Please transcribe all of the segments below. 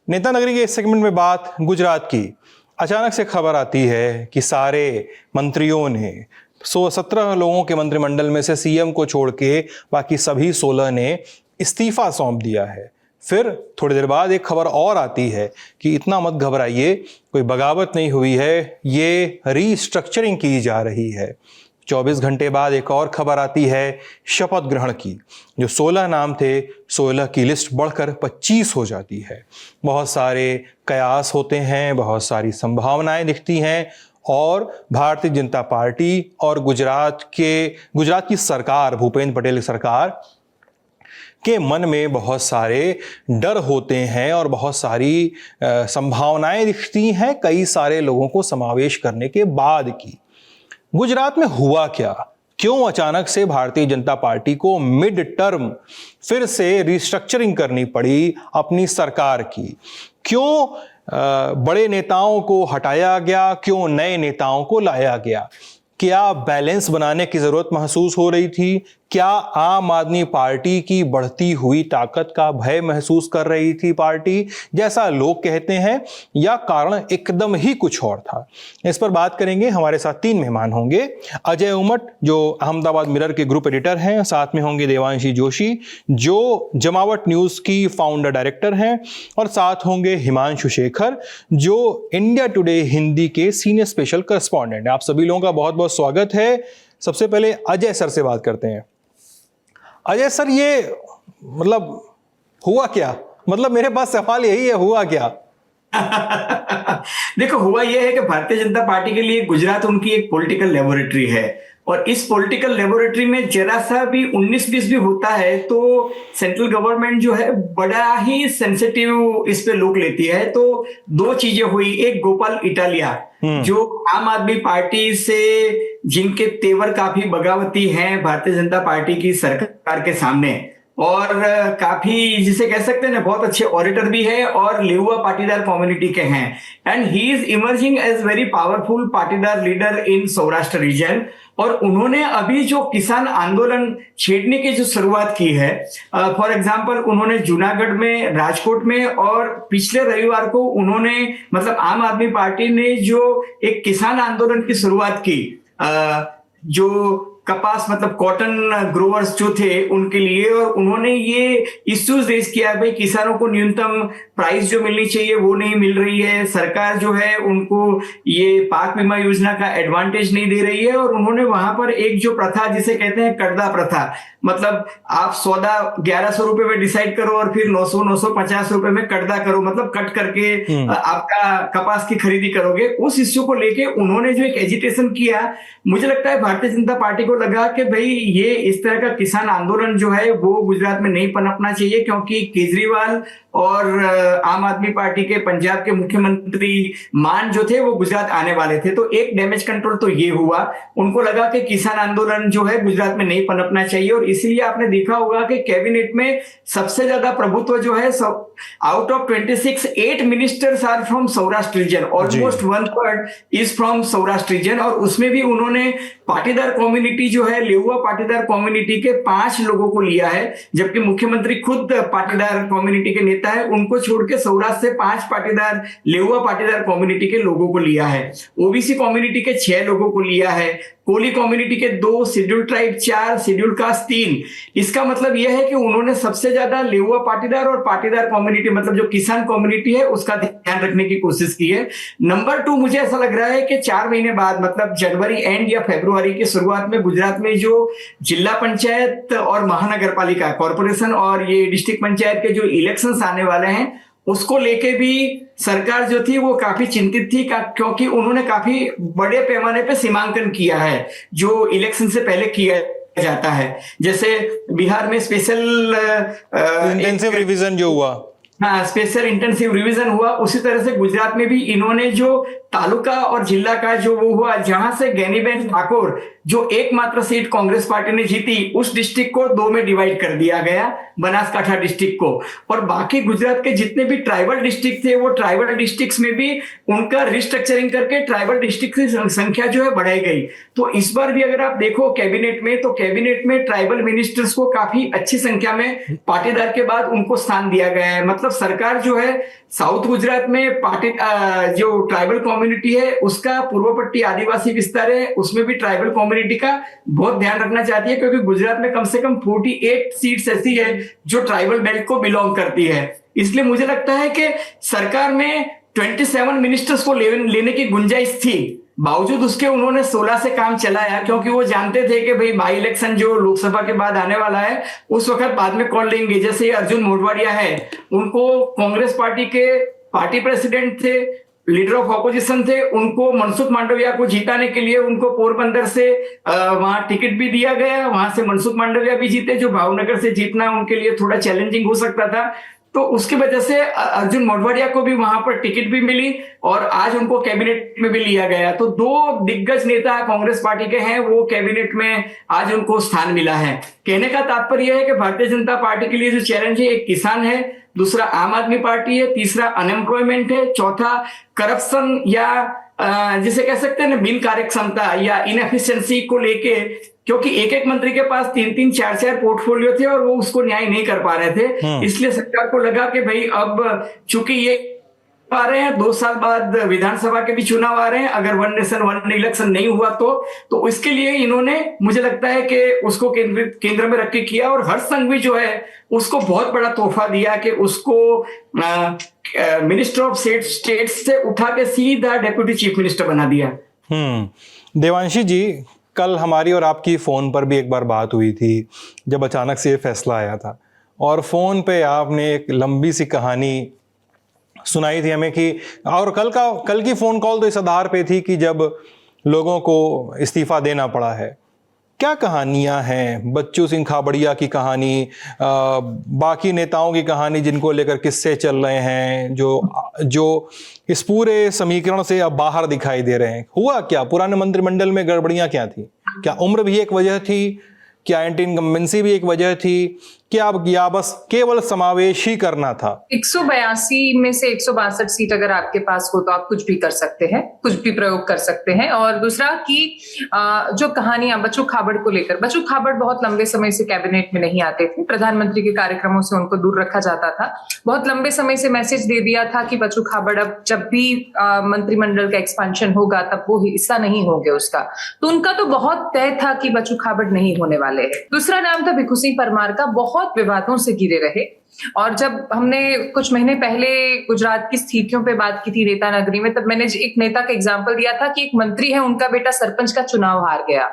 नेता नगरी के इस सेगमेंट में बात गुजरात की। अचानक से खबर आती है कि सारे मंत्रियों ने 17 लोगों के मंत्रिमंडल में से सीएम को छोड़ के बाकी सभी 16 ने इस्तीफा सौंप दिया है। फिर थोड़ी देर बाद एक खबर और आती है कि इतना मत घबराइए, कोई बगावत नहीं हुई है, ये रीस्ट्रक्चरिंग की जा रही है। 24 घंटे बाद एक और खबर आती है शपथ ग्रहण की। जो 16 नाम थे, 16 की लिस्ट बढ़कर 25 हो जाती है। बहुत सारे कयास होते हैं, बहुत सारी संभावनाएं दिखती हैं और भारतीय जनता पार्टी और गुजरात की सरकार, भूपेंद्र पटेल की सरकार के मन में बहुत सारे डर होते हैं और बहुत सारी संभावनाएं दिखती हैं कई सारे लोगों को समावेश करने के बाद की। गुजरात में हुआ क्या? क्यों अचानक से भारतीय जनता पार्टी को मिड टर्म फिर से रिस्ट्रक्चरिंग करनी पड़ी अपनी सरकार की? क्यों बड़े नेताओं को हटाया गया? क्यों नए नेताओं को लाया गया? क्या बैलेंस बनाने की जरूरत महसूस हो रही थी? क्या आम आदमी पार्टी की बढ़ती हुई ताकत का भय महसूस कर रही थी पार्टी, जैसा लोग कहते हैं, या कारण एकदम ही कुछ और था? इस पर बात करेंगे। हमारे साथ 3 मेहमान होंगे। अजय उमट, जो अहमदाबाद मिरर के ग्रुप एडिटर हैं, साथ में होंगे देवांशी जोशी, जो जमावट न्यूज की फाउंडर डायरेक्टर हैं, और साथ होंगे हिमांशु शेखर, जो इंडिया टुडे हिंदी के सीनियर स्पेशल करस्पॉन्डेंट। आप सभी लोगों का बहुत बहुत स्वागत है। सबसे पहले अजय सर से बात करते हैं। अजय सर, ये मतलब हुआ क्या? मतलब मेरे पास सवाल यही है, हुआ क्या? देखो, हुआ यह है कि भारतीय जनता पार्टी के लिए गुजरात उनकी एक पॉलिटिकल लेबोरेटरी है और इस पॉलिटिकल लेबोरेटरी में जरा सा भी 19-20 भी होता है तो सेंट्रल गवर्नमेंट जो है बड़ा ही सेंसिटिव इस पे लुक लेती है। तो 2 चीजें हुई। एक, गोपाल इटालिया जो आम आदमी पार्टी से जिनके तेवर काफी बगावती हैं भारतीय जनता पार्टी की सरकार के सामने, और काफी जिसे कह सकते हैं ना, बहुत अच्छे ऑडिटर भी है और लेहुआ पाटीदार कम्युनिटी के हैं, and he is emerging as very powerful Patidar leader in Saurashtra region. और उन्होंने अभी जो किसान आंदोलन छेड़ने की जो शुरुआत की है, फॉर एग्जांपल उन्होंने जूनागढ़ में, राजकोट में, और पिछले रविवार को उन्होंने, मतलब आम आदमी पार्टी ने जो एक किसान आंदोलन की शुरुआत की, जो कपास मतलब कॉटन ग्रोवर्स जो थे उनके लिए, और उन्होंने ये इश्यूज रेज किया, भाई किसानों को न्यूनतम प्राइस जो मिलनी चाहिए वो नहीं मिल रही है, सरकार जो है उनको ये पाक बीमा योजना का एडवांटेज नहीं दे रही है। और उन्होंने वहां पर एक जो प्रथा जिसे कहते हैं कड़दा प्रथा, मतलब आप सौदा 1100 रुपए में डिसाइड करो और फिर 950 रुपए में कड़दा करो, मतलब कट करके आपका कपास की खरीदी करोगे। उस इश्यू को लेके उन्होंने जो एक एजिटेशन किया, मुझे लगता है भारतीय जनता पार्टी को लगा कि भाई ये इस तरह का किसान आंदोलन जो है वो गुजरात में नहीं पनपना चाहिए, क्योंकि केजरीवाल और आम आदमी पार्टी के पंजाब के मुख्यमंत्री मान जो थे वो गुजरात आने वाले थे। तो एक डैमेज कंट्रोल तो ये हुआ। उनको लगा कि किसान आंदोलन जो है गुजरात में नहीं पनपना चाहिए, और इसलिए आपने देखा होगा कि कैबिनेट में सबसे ज्यादा प्रभुत्व जो है, out of 26, 8 ministers are from Saurashtra region, almost 1/3 is from Saurashtra region. और उसमें भी उन्होंने पाटीदार कम्युनिटी जो है, लेहुआ पाटीदार कम्युनिटी के 5 लोगों को लिया है, जबकि मुख्यमंत्री खुद पाटीदार कम्युनिटी के नेता है। उनको छोड़ के सौराष्ट्र से 5 पाटीदार, लेहुआ पाटीदार कम्युनिटी के लोगों को लिया है। ओबीसी कम्युनिटी के 6 लोगों को लिया है, कोली कम्युनिटी के 2, शेड्यूल ट्राइब 4, शेड्यूल कास्ट 3। इसका मतलब यह है कि उन्होंने सबसे ज्यादा लेहुआ पाटीदार और पाटीदार कम्युनिटी, मतलब जो किसान कम्युनिटी है, उसका ध्यान रखने की कोशिश की है। नंबर 2, मुझे ऐसा लग रहा है कि 4 महीने बाद, मतलब जनवरी एंड या फरवरी की शुरुआत में गुजरात में जो जिला पंचायत और महानगर पालिका, कॉर्पोरेशन और ये डिस्ट्रिक्ट पंचायत के जो इलेक्शंस आने वाले हैं, उसको लेके भी सरकार जो थी वो काफी चिंतित थी, क्योंकि उन्होंने काफी बड़े पैमाने पे सीमांकन किया है जो इलेक्शन से पहले किया जाता है। जैसे बिहार में स्पेशल इंटेंसिव रिवीजन जो हुआ, हाँ, स्पेशल इंटेंसिव रिवीजन हुआ, उसी तरह से गुजरात में भी इन्होंने जो तालुका और जिला का जो वो हुआ, जहां से ज्ञानीबेन ठाकुर जो एकमात्र सीट कांग्रेस पार्टी ने जीती उस डिस्ट्रिक्ट को 2 में डिवाइड कर दिया गया, बनासकांठा डिस्ट्रिक्ट को, और बाकी गुजरात के जितने भी ट्राइबल डिस्ट्रिक्ट थे वो ट्राइबल डिस्ट्रिक्ट्स में भी उनका रिस्ट्रक्चरिंग करके ट्राइबल डिस्ट्रिक्ट की संख्या जो है बढ़ाई गई। तो इस बार भी अगर आप देखो कैबिनेट में, तो कैबिनेट में ट्राइबल मिनिस्टर्स को काफी अच्छी संख्या में पाटीदार के बाद उनको स्थान दिया गया है। मतलब सरकार जो है साउथ गुजरात में जो ट्राइबल कम्युनिटी है उसका पूर्व पट्टी आदिवासी विस्तार है, उसमें भी ट्राइबल कम्युनिटी का बहुत ध्यान रखना चाहती है, क्योंकि गुजरात में कम से कम 48 सीट्स ऐसी है जो ट्राइबल बेल्ट को बिलोंग करती है। इसलिए मुझे लगता है कि सरकार में 27 मिनिस्टर्स को लेने की गुंजाइश थी, बावजूद उसके उन्होंने 16 से काम चलाया, क्योंकि वो जानते थे कि भाई बाई इलेक्शन जो लोकसभा के बाद आने वाला है उस वक्त बाद में कौन लेंगे। जैसे अर्जुन मोढवाडिया है, उनको कांग्रेस पार्टी के पार्टी प्रेसिडेंट थे, लीडर ऑफ ऑपोजिशन थे, उनको मनसुख मांडविया को जिताने के लिए उनको पोरबंदर से वहां टिकट भी दिया गया, वहां से मनसुख मांडविया भी जीते, जो भावनगर से जीतना उनके लिए थोड़ा चैलेंजिंग हो सकता था। तो उसकी वजह से अर्जुन मोढवाडिया को भी वहां पर टिकट भी मिली और आज उनको कैबिनेट में भी लिया गया। तो 2 दिग्गज नेता कांग्रेस पार्टी के हैं, वो कैबिनेट में आज उनको स्थान मिला है। कहने का तात्पर्य है कि भारतीय जनता पार्टी के लिए जो चैलेंज है, एक किसान है, दूसरा आम आदमी पार्टी है, तीसरा अनएम्प्लॉयमेंट है, चौथा करप्शन या जिसे कह सकते हैं ना बिन कार्यक्षमता या इनएफिशिएंसी को लेके, क्योंकि एक मंत्री के पास 3-3, 4-4 पोर्टफोलियो थे और वो उसको न्याय नहीं कर पा रहे थे। इसलिए सरकार को लगा कि भाई अब चूंकि ये आ रहे हैं 2 साल बाद विधानसभा के भी चुनाव आ रहे हैं, अगर 1 नेशन 1 इलेक्शन नहीं हुआ तो इसके लिए इन्होंने, मुझे लगता है कि उसको केंद्र में रख के किया। और हर्ष संघवी जो है उसको बहुत बड़ा तोहफा दिया कि उसको मिनिस्टर ऑफ स्टेट से उठा के सीधा डेप्यूटी चीफ मिनिस्टर बना दिया। देवांशी जी, कल हमारी और आपकी फ़ोन पर भी एक बार बात हुई थी जब अचानक से ये फैसला आया था, और फ़ोन पे आपने एक लंबी सी कहानी सुनाई थी हमें कि, और कल की फ़ोन कॉल तो इस आधार पे थी कि जब लोगों को इस्तीफ़ा देना पड़ा है। क्या कहानियां हैं, बच्चू सिंह खाबड़िया की कहानी, बाकी नेताओं की कहानी जिनको लेकर किस्से चल रहे हैं, जो इस पूरे समीकरण से अब बाहर दिखाई दे रहे हैं। हुआ क्या? पुराने मंत्रिमंडल में गड़बड़ियां क्या थी? क्या उम्र भी एक वजह थी? क्या एंटी इनकम्बेंसी भी एक वजह थी? क्या अब या बस केवल समावेश ही करना था? 182 में से 162 सीट अगर आपके पास हो तो आप कुछ भी कर सकते हैं, कुछ भी प्रयोग कर सकते हैं। और दूसरा कि जो कहानियां बच्चू खाबड़ को लेकर, बच्चू खाबड़ बहुत लंबे समय से कैबिनेट में नहीं आते थे, प्रधानमंत्री के कार्यक्रमों से उनको दूर रखा जाता था। बहुत लंबे समय से मैसेज दे दिया था कि बच्चू खाबड़ अब जब भी मंत्रिमंडल का एक्सपेंशन होगा तब वो हिस्सा नहीं होंगे उसका। तो उनका तो बहुत तय था कि बच्चू खाबड़ नहीं होने वाले हैं। दूसरा नाम था भिखू सिंह परमार का, बहुत विवादों से घिरे रहे। और जब हमने कुछ महीने पहले गुजरात की स्थितियों पे बात की थी नेता नगरी में, तब मैंने एक नेता का एग्जांपल दिया था कि एक मंत्री है, उनका बेटा सरपंच का चुनाव हार गया,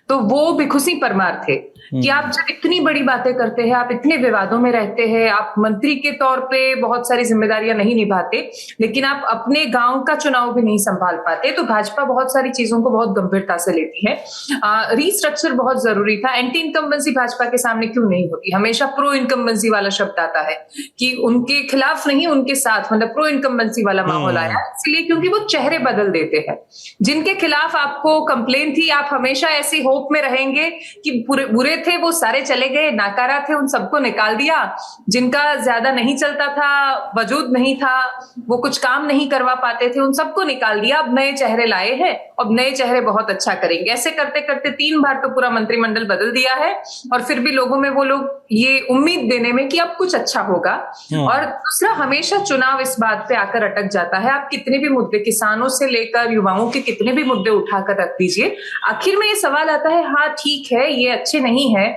तो वो भिखू सिंह परमार थे। कि आप जब इतनी बड़ी बातें करते हैं, आप इतने विवादों में रहते हैं, आप मंत्री के तौर पे बहुत सारी जिम्मेदारियां नहीं निभाते, लेकिन आप अपने गांव का चुनाव भी नहीं संभाल पाते, तो भाजपा बहुत सारी चीजों को बहुत गंभीरता से लेती है। रीस्ट्रक्चर बहुत जरूरी था। एंटी इनकम्बेंसी भाजपा के सामने क्यों नहीं होती? हमेशा प्रो इनकम्बेंसी वाला शब्द आता है कि उनके खिलाफ नहीं, उनके साथ, मतलब प्रो इनकम्बेंसी वाला माहौल आया, इसलिए क्योंकि वो चेहरे बदल देते हैं। जिनके खिलाफ आपको कंप्लेन थी, आप हमेशा ऐसी होप में रहेंगे कि बुरे थे वो सारे चले गए, नाकारा थे उन सबको निकाल दिया, जिनका ज्यादा नहीं चलता था, वजूद नहीं था, वो कुछ काम नहीं करवा पाते थे, उन सबको निकाल दिया। अब नए चेहरे लाए हैं, अब नए चेहरे बहुत अच्छा करेंगे। ऐसे करते करते 3 बार तो पूरा मंत्रिमंडल बदल दिया है, और फिर भी लोगों में वो लोग ये उम्मीद देने में कि अब कुछ अच्छा होगा। और दूसरा, हमेशा चुनाव इस बात पे आकर अटक जाता है। आप कितने भी मुद्दे, किसानों से लेकर युवाओं के कितने भी मुद्दे उठाकर रख दीजिए, आखिर में ये सवाल आता है, हाँ ठीक है ये अच्छे नहीं है,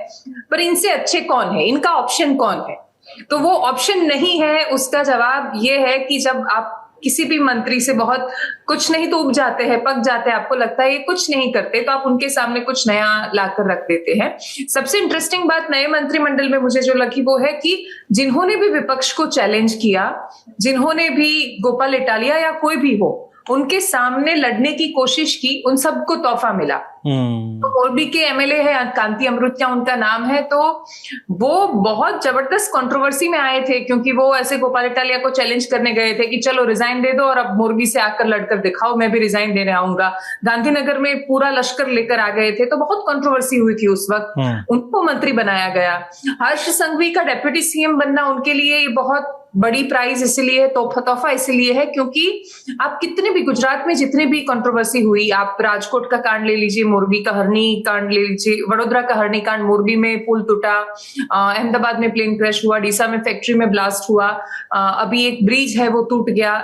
पर इनसे अच्छे कौन है, इनका ऑप्शन कौन है? तो वो ऑप्शन नहीं है, उसका जवाब ये है कि जब आप किसी भी मंत्री से बहुत कुछ नहीं तो उब जाते हैं, पक जाते हैं, आपको लगता है ये कुछ नहीं करते, तो आप उनके सामने कुछ नया लाकर रख देते हैं। सबसे इंटरेस्टिंग बात नए मंत्रिमंडल में मुझे जो लगी वो है कि जिन्होंने भी विपक्ष को चैलेंज किया, जिन्होंने भी गोपाल इटालिया या कोई भी हो, उनके सामने लड़ने की कोशिश की, उन सबको तोहफा मिला। तो मोरबी के एमएलए है कांति अमृतिया उनका नाम है, तो वो बहुत जबरदस्त कंट्रोवर्सी में आए थे क्योंकि वो ऐसे गोपाल इटालिया को चैलेंज करने गए थे कि चलो रिजाइन दे दो और अब मोरबी से आकर लड़कर दिखाओ, मैं भी रिजाइन देने आऊंगा। गांधीनगर में पूरा लश्कर लेकर आ गए थे, तो बहुत कंट्रोवर्सी हुई थी उस वक्त। उनको मंत्री बनाया गया। हर्ष संघवी का डेप्यूटी सीएम बनना उनके लिए बहुत बड़ी प्राइज इसलिए है, तोहफा इसलिए है क्योंकि आप कितने भी गुजरात में जितने भी कंट्रोवर्सी हुई, आप राजकोट का कांड ले लीजिए, मोरबी का हरनी कांड ले लीजिए, वडोदरा का हरनी कांड, मोरबी में पुल टूटा, अहमदाबाद में प्लेन क्रैश हुआ, डीसा में फैक्ट्री में ब्लास्ट हुआ, अभी एक ब्रिज है वो टूट गया।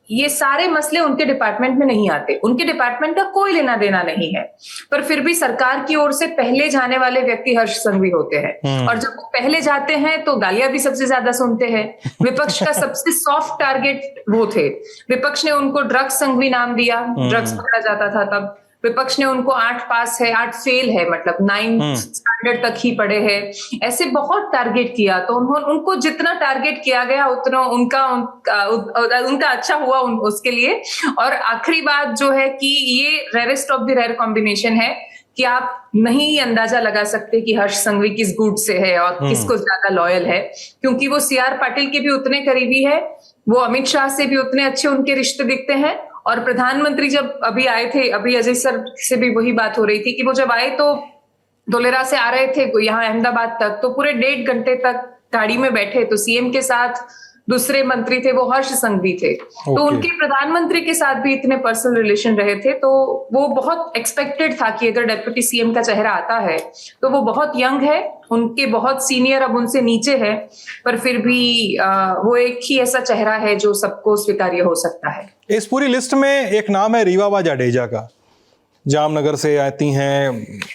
ये सारे मसले उनके डिपार्टमेंट में नहीं आते, उनके डिपार्टमेंट का कोई लेना देना नहीं है, पर फिर भी सरकार की ओर से पहले जाने वाले व्यक्ति हर्ष संघवी होते हैं। और जब वो पहले जाते हैं तो गालियां भी सबसे ज्यादा सुनते हैं। विपक्ष का सबसे सॉफ्ट टारगेट वो थे। विपक्ष ने उनको ड्रग्स संघवी नाम दिया, ड्रग्स पकड़ा जाता था तब। विपक्ष ने उनको 8 पास है, 8 फेल है, मतलब 9 स्टैंडर्ड तक ही पढ़े हैं, ऐसे बहुत टारगेट किया। तो उनको जितना टारगेट किया गया उतना उनका अच्छा हुआ उसके लिए। और आखिरी बात जो है कि ये rarest of the rare combination है कि आप नहीं अंदाजा लगा सकते कि हर्ष संघवी किस गुट से है और किसको ज्यादा लॉयल है, क्योंकि वो सीआर पाटिल के भी उतने करीबी है, वो अमित शाह से भी उतने अच्छे उनके रिश्ते दिखते हैं। और प्रधानमंत्री जब अभी आए थे, अभी अजय सर से भी वही बात हो रही थी कि वो जब आए तो धोलेरा से आ रहे थे यहाँ अहमदाबाद तक, तो पूरे 1.5 घंटे तक गाड़ी में बैठे, तो सीएम के साथ दूसरे मंत्री थे वो हर्ष संघवी थे। तो उनके प्रधानमंत्री के साथ भी इतने पर्सनल रिलेशन रहे थे, तो वो बहुत एक्सपेक्टेड था कि अगर डेप्यूटी सीएम का चेहरा आता है तो वो बहुत यंग है, उनके बहुत सीनियर अब उनसे नीचे है, पर फिर भी वो एक ही ऐसा चेहरा है जो सबको स्वीकार्य हो सकता है। इस पूरी लिस्ट में एक नाम है रीवाबा जाडेजा का, जामनगर से आती हैं।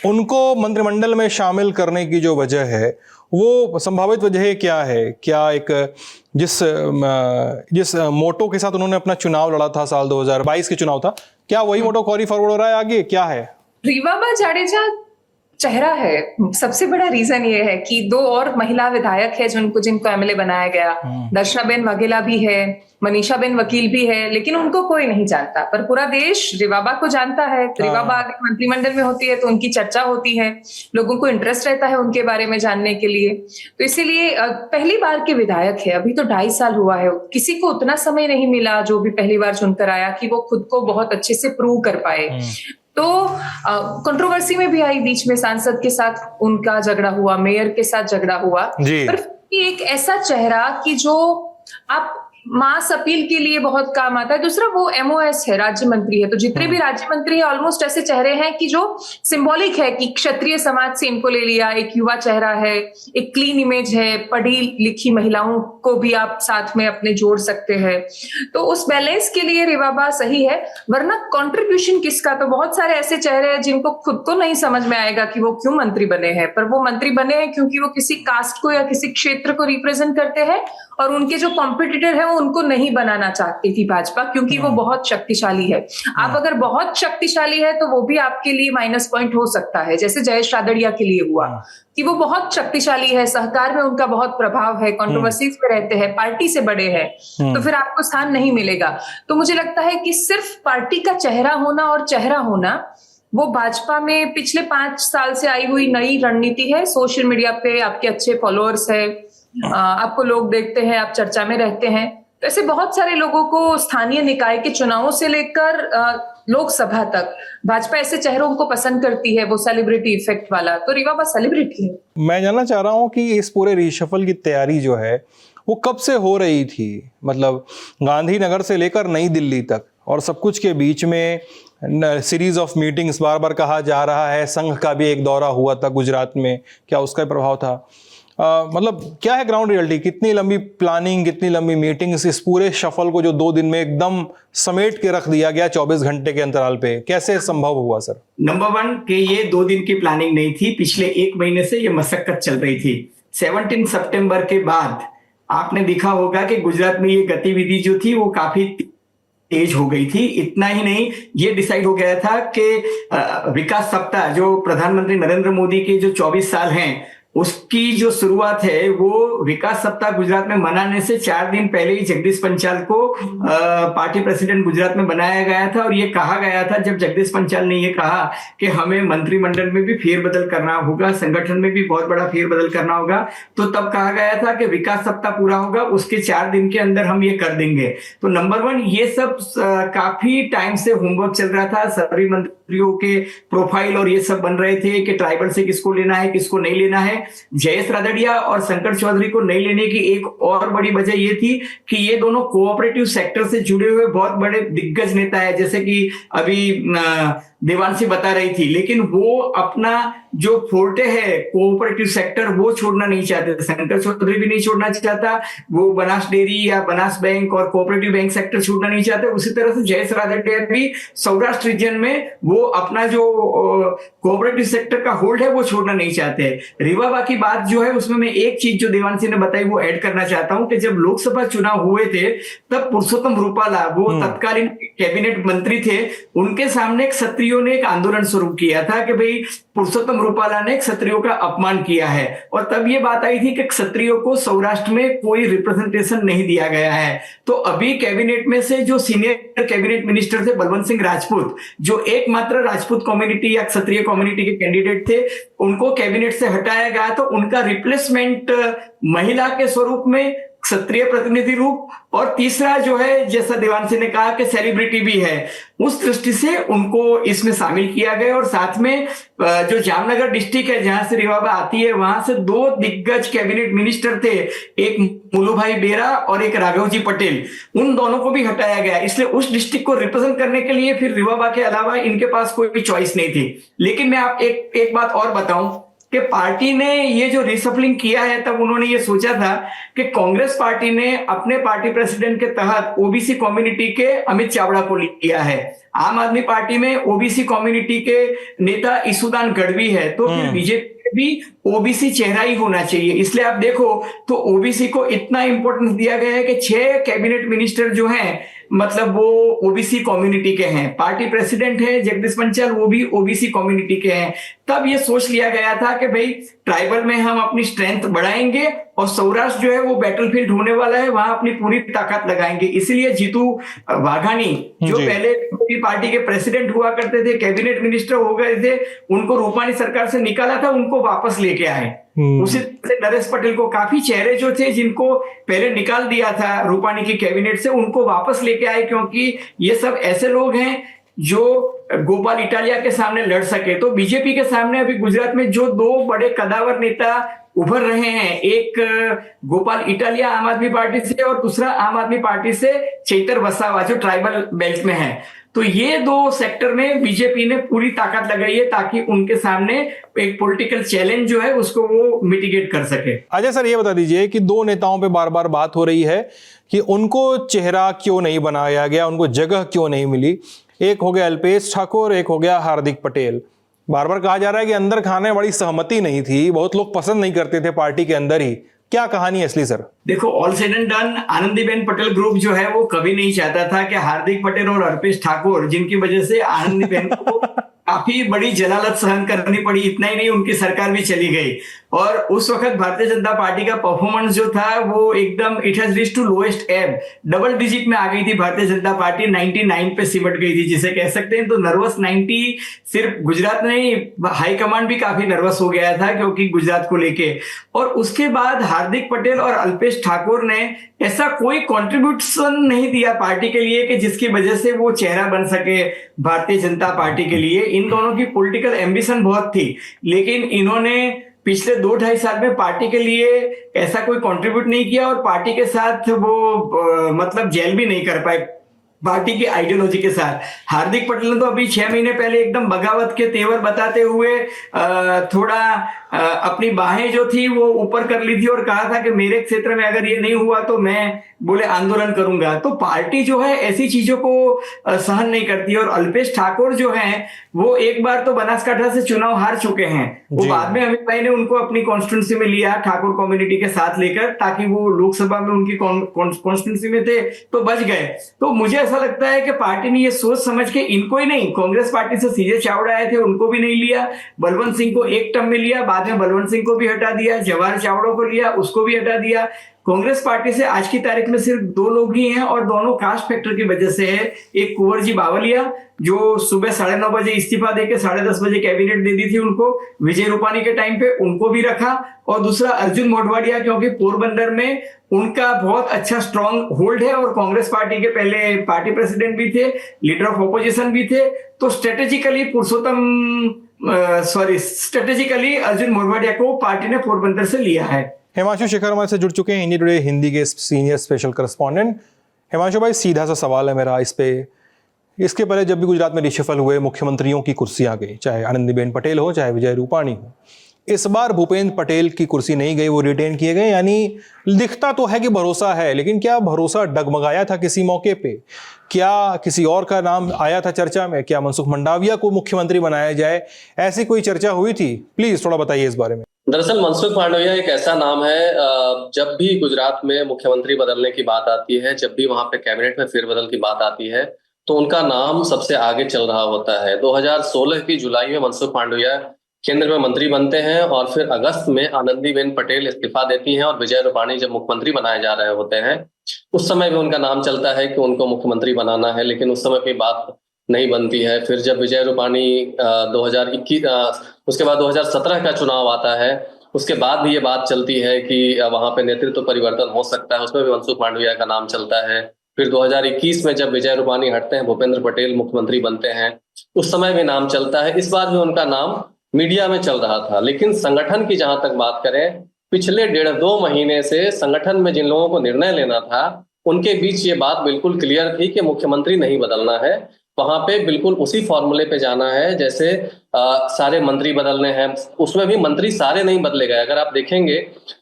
उनको मंत्रिमंडल में शामिल करने की जो वजह है, वो संभावित वजह क्या है? क्या एक जिस मोटो के साथ उन्होंने अपना चुनाव लड़ा था, साल 2022 के चुनाव था, क्या वही मोटो कैरी फॉरवर्ड हो रहा है आगे? क्या है? रीवाबा जाडेजा चेहरा है। सबसे बड़ा रीजन ये है कि 2 और महिला विधायक है जिनको एमएलए बनाया गया। दर्शनाबेन वाघेला भी है, मनीषाबेन वकील भी है, लेकिन उनको कोई नहीं जानता, पर पूरा देश रीवाबा को जानता है। रीवाबा मंत्रिमंडल में होती है तो उनकी चर्चा होती है, लोगों को इंटरेस्ट रहता है उनके बारे में जानने के लिए। तो इसीलिए पहली बार के विधायक है, अभी तो 2.5 साल हुआ है, किसी को उतना समय नहीं मिला जो भी पहली बार चुनकर आया कि वो खुद को बहुत अच्छे से प्रूव कर पाए। तो कंट्रोवर्सी में भी आई, बीच में सांसद के साथ उनका झगड़ा हुआ, मेयर के साथ झगड़ा हुआ, पर एक ऐसा चेहरा कि जो आप मास अपील के लिए बहुत काम आता है। दूसरा वो एमओएस है, राज्य मंत्री है, तो जितने भी राज्य मंत्री है ऑलमोस्ट ऐसे चेहरे हैं कि जो सिंबॉलिक है कि क्षत्रिय समाज से इनको ले लिया, एक युवा चेहरा है, एक क्लीन इमेज है, पढ़ी लिखी महिलाओं को भी आप साथ में अपने जोड़ सकते हैं। तो उस बैलेंस के लिए रीवाबा सही है, वरना कंट्रीब्यूशन किसका, तो बहुत सारे ऐसे चेहरे हैं जिनको खुद को नहीं समझ में आएगा कि वो क्यों मंत्री बने हैं, पर वो मंत्री बने हैं क्योंकि वो किसी कास्ट को या किसी क्षेत्र को रिप्रेजेंट करते हैं, और उनके जो कॉम्पिटिटर है उनको नहीं बनाना चाहती थी भाजपा, क्योंकि वो बहुत शक्तिशाली है। आप अगर बहुत शक्तिशाली है तो वो भी आपके लिए माइनस पॉइंट हो सकता है, जैसे जयेश रादड़िया के लिए हुआ कि वो बहुत शक्तिशाली है, सहकार में उनका बहुत प्रभाव है, कंट्रोवर्सीज में रहते हैं, पार्टी से बड़े हैं, तो फिर आपको स्थान नहीं मिलेगा। तो मुझे लगता है कि सिर्फ पार्टी का चेहरा होना और चेहरा होना, वो भाजपा में पिछले 5 साल से आई हुई नई रणनीति है। सोशल मीडिया पे आपके अच्छे फॉलोअर्स है, आपको लोग देखते हैं, आप चर्चा में रहते हैं, तो ऐसे बहुत सारे लोगों को स्थानीय निकाय के चुनावों से लेकर लोकसभा तक भाजपा ऐसे चेहरों को पसंद करती है, वो सेलिब्रिटी इफेक्ट वाला। तो रीवाबा सेलिब्रिटी है। मैं जानना चाह रहा हूँ कि इस पूरे रिशफल की तैयारी जो है वो कब से हो रही थी? मतलब गांधीनगर से लेकर नई दिल्ली तक, और सब कुछ के बीच में सीरीज ऑफ मीटिंग्स, बार बार कहा जा रहा है संघ का भी एक दौरा हुआ था गुजरात में, क्या उसका प्रभाव था? मतलब क्या है ग्राउंड रियलिटी? कितनी लंबी प्लानिंग, कितनी लंबी मीटिंग्स, इस पूरे शफल को जो 2 दिन में एकदम समेट के रख दिया गया 24 घंटे के अंतराल पे, कैसे संभव हुआ सर? नंबर 1 कि ये 2 दिन की प्लानिंग नहीं थी, पिछले 1 महीने से ये मशक्कत चल रही थी। 17 सितंबर के बाद आपने देखा होगा कि गुजरात में ये गतिविधि जो थी वो काफी तेज हो गई थी। इतना ही नहीं, ये डिसाइड हो गया था कि विकास सप्ताह, जो प्रधानमंत्री नरेंद्र मोदी के जो 24 साल हैं उसकी जो शुरुआत है वो विकास सप्ताह गुजरात में मनाने से 4 दिन पहले ही जगदीश पंचाल को पार्टी प्रेसिडेंट गुजरात में बनाया गया था। और ये कहा गया था, जब जगदीश पंचाल ने ये कहा कि हमें मंत्रिमंडल में भी फेरबदल करना होगा, संगठन में भी बहुत बड़ा फेरबदल करना होगा, तो तब कहा गया था कि विकास सप्ताह पूरा होगा, उसके 4 दिन के अंदर हम ये कर देंगे। तो नंबर 1 ये सब काफी टाइम से होमवर्क चल रहा था, सभी मंत्रियों के प्रोफाइल और ये सब बन रहे थे कि ट्राइबल से किसको लेना है, किसको नहीं लेना है। जयेश रादड़िया और शंकर चौधरी को नहीं लेने की एक और बड़ी वजह ये थी कि ये दोनों कोऑपरेटिव सेक्टर से जुड़े हुए बहुत बड़े दिग्गज नेता है, जैसे कि अभी देवांशी बता रही थी, लेकिन वो अपना जो फोर्टे है कोऑपरेटिव सेक्टर वो छोड़ना नहीं चाहते। शंकर चौधरी भी नहीं छोड़ना चाहता, वो बनास डेयरी या बनास बैंक और कोऑपरेटिव बैंक सेक्टर छोड़ना नहीं चाहते। उसी तरह से जयेश रादड़िया भी सौराष्ट्र रीजन में वो अपना जो कोऑपरेटिव सेक्टर का होल्ड है वो छोड़ना नहीं चाहते। रिवाबा की बात जो है उसमें मैं एक चीज जो देवांशी ने बताई वो ऐड करना चाहता हूं कि जब लोकसभा चुनाव हुए थे तब पुरुषोत्तम रूपाला वो तत्कालीन कैबिनेट मंत्री थे, उनके सामने क्षत्रियों ने एक आंदोलन शुरू किया था कि भाई पुरुषोत्तम रूपाला ने क्षत्रियों का अपमान किया है। और तब ये बात आई थी कि क्षत्रियों को सौराष्ट्र में कोई रिप्रेजेंटेशन नहीं दिया गया है। तो अभी कैबिनेट में से जो सीनियर कैबिनेट मिनिस्टर थे बलवंत सिंह राजपूत, जो एकमात्र राजपूत कम्युनिटी या क्षत्रिय कम्युनिटी के कैंडिडेट थे, उनको कैबिनेट से हटाया गया। तो उनका रिप्लेसमेंट महिला के स्वरूप में, क्षत्रिय प्रतिनिधि रूप, और तीसरा जो है जैसा देवांशी ने कहा कि सेलिब्रिटी भी है, उस दृष्टि से उनको इसमें शामिल किया गया। और साथ में जो जामनगर डिस्ट्रिक्ट है जहां से रिवाबा आती है, वहां से 2 दिग्गज कैबिनेट मिनिस्टर थे, एक मुलुभाई बेरा और एक राघवजी पटेल, उन दोनों को भी हटाया गया। इसलिए उस डिस्ट्रिक्ट को रिप्रेजेंट करने के लिए फिर रिवाबा के अलावा इनके पास कोई भी चॉइस नहीं थी। लेकिन मैं आप एक बात और बताऊं कि पार्टी ने ये जो रिसफलिंग किया है, तब उन्होंने ये सोचा था कि कांग्रेस पार्टी ने अपने पार्टी प्रेसिडेंट के तहत ओबीसी कम्युनिटी के अमित चावड़ा को लिया है, आम आदमी पार्टी में ओबीसी कम्युनिटी के नेता ईसुदान गढ़वी है, तो फिर बीजेपी भी ओबीसी चेहरा ही होना चाहिए। इसलिए आप देखो तो ओबीसी को इतना इंपॉर्टेंस दिया गया है कि 6 कैबिनेट मिनिस्टर जो हैं मतलब वो ओबीसी कम्युनिटी के हैं। पार्टी प्रेसिडेंट है जगदीश पंचाल, वो भी ओबीसी कम्युनिटी के हैं। तब ये सोच लिया गया था कि भाई ट्राइबल में हम अपनी स्ट्रेंथ बढ़ाएंगे और सौराष्ट्र जो है वो बैटलफील्ड होने वाला है, वहां अपनी पूरी ताकत लगाएंगे। इसलिए जीतू वाघानी जो पहले पार्टी के प्रेसिडेंट हुआ करते थे, कैबिनेट मिनिस्टर हो गए थे, उनको रूपानी सरकार से निकाला था, उनको वापस लेके आए। उसी तरह से नरेश पटेल को, काफी चेहरे जो थे जिनको पहले निकाल दिया था रूपानी की कैबिनेट से, उनको वापस लेके आए, क्योंकि ये सब ऐसे लोग हैं जो गोपाल इटालिया के सामने लड़ सके। तो बीजेपी के सामने अभी गुजरात में जो 2 बड़े कदावर नेता उभर रहे हैं, एक गोपाल इटालिया आम आदमी पार्टी से और दूसरा आम आदमी पार्टी से चैतर वसावा जो ट्राइबल बेल्ट में है। तो ये 2 सेक्टर में बीजेपी ने पूरी ताकत लगाई है ताकि उनके सामने एक पॉलिटिकल चैलेंज जो है उसको वो मिटिगेट कर सके। अजय सर, ये बता दीजिए कि 2 नेताओं पे बार बार बात हो रही है कि उनको चेहरा क्यों नहीं बनाया गया, उनको जगह क्यों नहीं मिली। एक हो गया अल्पेश ठाकुर, एक हो गया हार्दिक पटेल। बार बार कहा जा रहा है कि अंदर खाने बड़ी सहमति नहीं थी, बहुत लोग पसंद नहीं करते थे पार्टी के अंदर ही। क्या कहानी है असली सर? देखो, all said and done, Anandiben Patel group जो है वो कभी नहीं चाहता था कि हार्दिक पटेल और अल्पेश ठाकुर, जिनकी वजह से आनंदीबेन को काफी बड़ी जलालत सहन करनी पड़ी, इतना ही नहीं उनकी सरकार भी चली गई। और उस वक्त भारतीय जनता पार्टी का परफॉर्मेंस जो था वो एकदम it has reached to lowest ebb, double digit में आ गई थी भारतीय जनता पार्टी, 99 पे सिमट गई थी जिसे कह सकते हैं। तो नर्वस 90 सिर्फ गुजरात नहीं, हाईकमांड भी काफी नर्वस हो गया था क्योंकि गुजरात को लेके। और उसके बाद हार्दिक पटेल और अल्पेश ठाकुर ने ऐसा कोई कंट्रीब्यूशन नहीं दिया पार्टी के लिए कि जिसकी वजह से वो चेहरा बन सके भारतीय जनता पार्टी के लिए। इन दोनों की पॉलिटिकल एम्बिशन बहुत थी, लेकिन इन्होंने पिछले 2-2.5 साल में पार्टी के लिए ऐसा कोई कंट्रीब्यूट नहीं किया और पार्टी के साथ वो मतलब जेल भी नहीं कर पाए पार्टी की आइडियोलॉजी के साथ। हार्दिक पटेल ने तो अभी 6 महीने पहले एकदम बगावत के तेवर बताते हुए थोड़ा अपनी बाहें जो थी वो ऊपर कर ली थी और कहा था कि मेरे क्षेत्र में अगर ये नहीं हुआ तो मैं बोले आंदोलन करूंगा। तो पार्टी जो है ऐसी चीजों को सहन नहीं करती। और अल्पेश ठाकुर जो हैं वो एक बार तो बनासकांठा से चुनाव हार चुके हैं, वो बाद में अमित भाई ने उनको अपनी कॉन्स्टिट्यूंसी में लिया ठाकुर कम्युनिटी के साथ लेकर, ताकि वो लोकसभा में उनकी कॉन्स्टिट्यूंसी में थे तो बच गए। तो मुझे ऐसा ऐसा लगता है कि पार्टी ने ये सोच समझ के इनको ही नहीं, कांग्रेस पार्टी से सीजे चावड़ा आए थे उनको भी नहीं लिया, बलवंत सिंह को एक टर्म में लिया, बाद में बलवंत सिंह को भी हटा दिया, जवाहर चावड़ा को लिया उसको भी हटा दिया। कांग्रेस पार्टी से आज की तारीख में सिर्फ 2 लोग ही हैं और दोनों कास्ट फैक्टर की वजह से है। एक कुंवर जी बावलिया जो सुबह 9:30 बजे इस्तीफा देके 10:30 बजे कैबिनेट दे दी थी उनको, विजय रूपानी के टाइम पे उनको भी रखा, और दूसरा अर्जुन मोढवाडिया, क्योंकि पोरबंदर में उनका बहुत अच्छा स्ट्रॉन्ग होल्ड है और कांग्रेस पार्टी के पहले पार्टी प्रेसिडेंट भी थे, लीडर ऑफ ऑपोजिशन भी थे। तो स्ट्रेटेजिकली अर्जुन मोढवाडिया को पार्टी ने पोरबंदर से लिया है। हिमांशु शेखर हमारे से जुड़ चुके हैं इंडिया टुडे हिंदी के सीनियर स्पेशल करस्पॉन्डेंट। हिमांशु भाई, सीधा सा सवाल है मेरा इस पे, इसके पहले जब भी गुजरात में रिशफल हुए मुख्यमंत्रियों की कुर्सियां गई, चाहे आनंदीबेन पटेल हो चाहे विजय रूपाणी हो, इस बार भूपेंद्र पटेल की कुर्सी नहीं गई, वो रिटेन किए गए। यानी दिखता तो है कि भरोसा है, लेकिन क्या भरोसा डगमगाया था किसी मौके पे? क्या किसी और का नाम आया था चर्चा में? क्या मनसुख मंडाविया को मुख्यमंत्री बनाया जाए, ऐसी कोई चर्चा हुई थी? प्लीज थोड़ा बताइए इस बारे में। दरअसल मनसुख मांडविया एक ऐसा नाम है, जब भी गुजरात में मुख्यमंत्री बदलने की बात आती है, जब भी वहां पे कैबिनेट में फेरबदल की बात आती है, तो उनका नाम सबसे आगे चल रहा होता है। 2016 की जुलाई में मनसुख मांडविया केंद्र में मंत्री बनते हैं और फिर अगस्त में आनंदीबेन पटेल इस्तीफा देती हैं और विजय रूपाणी जब मुख्यमंत्री बनाए जा रहे होते हैं, उस समय भी उनका नाम चलता है कि उनको मुख्यमंत्री बनाना है, लेकिन उस समय भी बात नहीं बनती है। फिर जब विजय रूपाणी 2021 उसके बाद 2017 का चुनाव आता है, उसके बाद भी ये बात चलती है कि वहां पे नेतृत्व परिवर्तन हो सकता है, उसमें भी मनसुख मांडविया का नाम चलता है। फिर 2021 में जब विजय रूपाणी हटते हैं, भूपेंद्र पटेल मुख्यमंत्री बनते हैं, उस समय भी नाम चलता है। इस बार भी उनका नाम मीडिया में चल रहा था, लेकिन संगठन की जहां तक बात करें, पिछले 1.5-2 महीने से संगठन में जिन लोगों को निर्णय लेना था, उनके बीच ये बात बिल्कुल क्लियर थी कि मुख्यमंत्री नहीं बदलना है, वहां पे बिल्कुल उसी फॉर्मूले पे जाना है जैसे सारे मंत्री बदलने हैं। उसमें भी मंत्री सारे नहीं बदले गए, अगर आप देखेंगे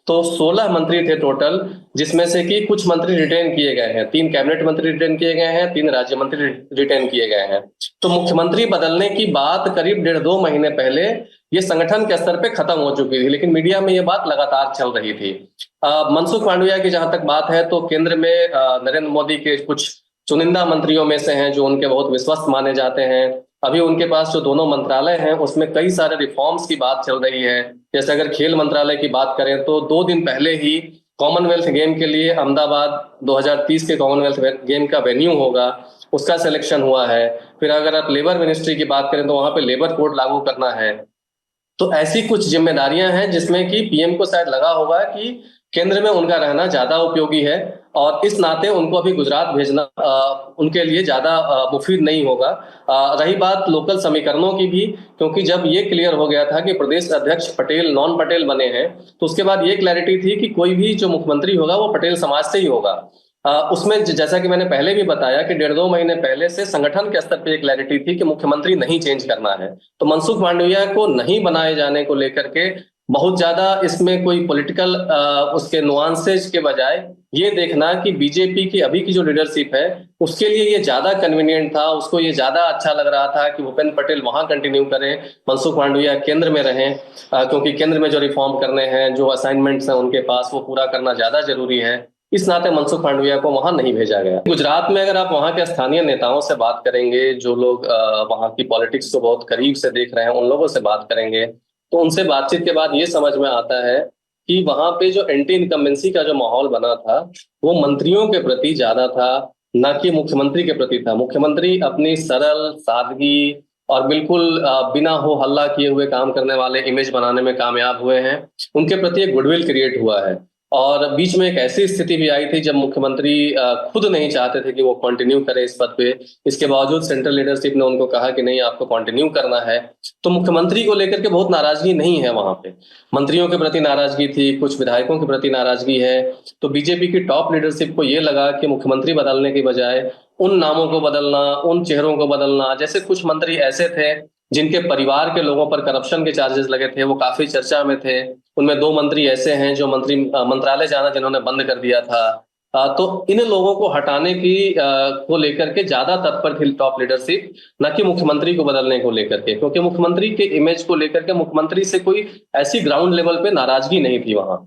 तो 16 मंत्री थे टोटल, जिसमें से कि कुछ मंत्री रिटेन किए गए हैं, 3 कैबिनेट मंत्री रिटेन किए गए हैं, 3 राज्य मंत्री रिटेन किए गए हैं। तो मुख्यमंत्री बदलने की बात करीब 1.5-2 महीने पहले ये संगठन के स्तर पे खत्म हो चुकी थी, लेकिन मीडिया में ये बात लगातार चल रही थी। मनसुख मांडविया की जहां तक बात है, तो केंद्र में नरेंद्र मोदी के कुछ चुनिंदा मंत्रियों में से हैं जो उनके बहुत विश्वस्त माने जाते हैं। अभी उनके पास जो दोनों मंत्रालय हैं, उसमें कई सारे रिफॉर्म्स की बात चल रही है। जैसे अगर खेल मंत्रालय की बात करें, तो 2 दिन पहले ही कॉमनवेल्थ गेम के लिए अहमदाबाद 2030 के कॉमनवेल्थ गेम का वेन्यू होगा, उसका सिलेक्शन हुआ है। फिर अगर आप लेबर मिनिस्ट्री की बात करें, तो वहां पे लेबर कोड लागू करना है। तो ऐसी कुछ जिम्मेदारियां हैं जिसमें कि पीएम को शायद लगा होगा कि केंद्र में उनका रहना ज्यादा उपयोगी है, और इस नाते उनको अभी गुजरात भेजना उनके लिए ज्यादा मुफीद नहीं होगा। रही बात लोकल समीकरणों की भी, क्योंकि जब ये क्लियर हो गया था कि प्रदेश अध्यक्ष पटेल नॉन पटेल बने हैं, तो उसके बाद ये क्लैरिटी थी कि कोई भी जो मुख्यमंत्री होगा वो पटेल समाज से ही होगा। उसमें जैसा कि मैंने पहले भी बताया कि 1.5-2 महीने पहले से संगठन के स्तर पे एक क्लैरिटी थी कि मुख्यमंत्री नहीं चेंज करना है। तो मनसुख मांडविया को नहीं बनाए जाने को लेकर के बहुत ज्यादा इसमें कोई पॉलिटिकल उसके नुआंसेज के बजाय ये देखना कि बीजेपी की अभी की जो लीडरशिप है उसके लिए ये ज्यादा कन्वीनियंट था, उसको ये ज्यादा अच्छा लग रहा था कि भूपेंद्र पटेल वहां कंटिन्यू करें, मनसुख मांडविया केंद्र में रहें, क्योंकि केंद्र में जो रिफॉर्म करने हैं, जो असाइनमेंट्स हैं उनके पास, वो पूरा करना ज्यादा जरूरी है। इस नाते मनसुख मांडविया को वहां नहीं भेजा गया। गुजरात में अगर आप वहां के स्थानीय नेताओं से बात करेंगे, जो लोग वहां की पॉलिटिक्स को बहुत करीब से देख रहे हैं, उन लोगों से बात करेंगे, तो उनसे बातचीत के बाद ये समझ में आता है कि वहां पे जो एंटी इनकम्बेंसी का जो माहौल बना था, वो मंत्रियों के प्रति ज्यादा था, ना कि मुख्यमंत्री के प्रति था। मुख्यमंत्री अपनी सरल सादगी और बिल्कुल बिना हो हल्ला किए हुए काम करने वाले इमेज बनाने में कामयाब हुए हैं, उनके प्रति एक गुडविल क्रिएट हुआ है। और बीच में एक ऐसी स्थिति भी आई थी जब मुख्यमंत्री खुद नहीं चाहते थे कि वो कंटिन्यू करे इस पद पे, इसके बावजूद सेंट्रल लीडरशिप ने उनको कहा कि नहीं, आपको कंटिन्यू करना है। तो मुख्यमंत्री को लेकर के बहुत नाराजगी नहीं है वहां पे, मंत्रियों के प्रति नाराजगी थी, कुछ विधायकों के प्रति नाराजगी है। तो बीजेपी की टॉप लीडरशिप को ये लगा कि मुख्यमंत्री बदलने की बजाय उन नामों को बदलना, उन चेहरों को बदलना, जैसे कुछ मंत्री ऐसे थे जिनके परिवार के लोगों पर करप्शन के चार्जेस लगे थे, वो काफी चर्चा में थे। उनमें 2 मंत्री ऐसे हैं जो मंत्रालय जाना जिन्होंने बंद कर दिया था। तो इन लोगों को हटाने की को लेकर के ज्यादा तत्पर थी टॉप लीडरशिप, न कि मुख्यमंत्री को बदलने को लेकर के, क्योंकि मुख्यमंत्री के इमेज को लेकर के मुख्यमंत्री से कोई ऐसी ग्राउंड लेवल पे नाराजगी नहीं थी वहां।